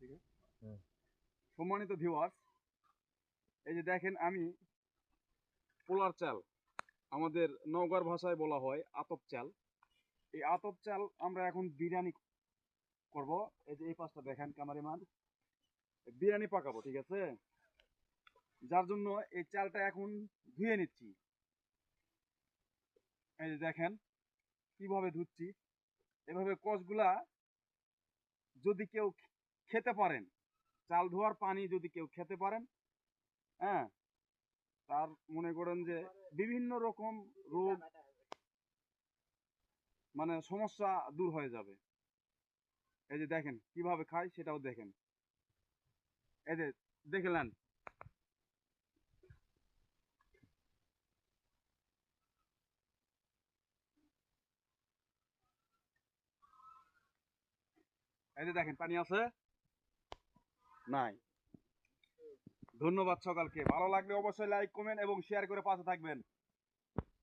ঠিক আছে। সম্মানিত ভিউয়ার্স, এই যে দেখেন আমি পোলার চাল, আমাদের নওগাঁর ভাষায় বলা হয় আতপ চাল। এই আতপ চাল আমরা এখন বিরিয়ানি করব। এই যে এই পাশটা দেখেন ক্যামেরাম্যান, বিরিয়ানি পাকাবো, ঠিক আছে। যার জন্য এই চালটা এখন ধুয়ে নিচ্ছি। এই যে দেখেন কিভাবে ধুচ্ছি। এভাবে কষগুলা যদি কেউ খেতে পারেন, চাল ধোয়ার পানি যদি কেউ খেতে পারেন, হ্যাঁ, তার মনে করেন যে বিভিন্ন রকম রোগ মানে সমস্যা দূর হয়ে যাবে। এই যে দেখেন কিভাবে খায় সেটাও দেখেন। এই যে দেখলেন, এই যে দেখেন পানি আছে নাই। ধন্যবাদ সকলকে। ভালো লাগলে অবশ্যই লাইক কমেন্ট এবং শেয়ার করে পাশে থাকবেন।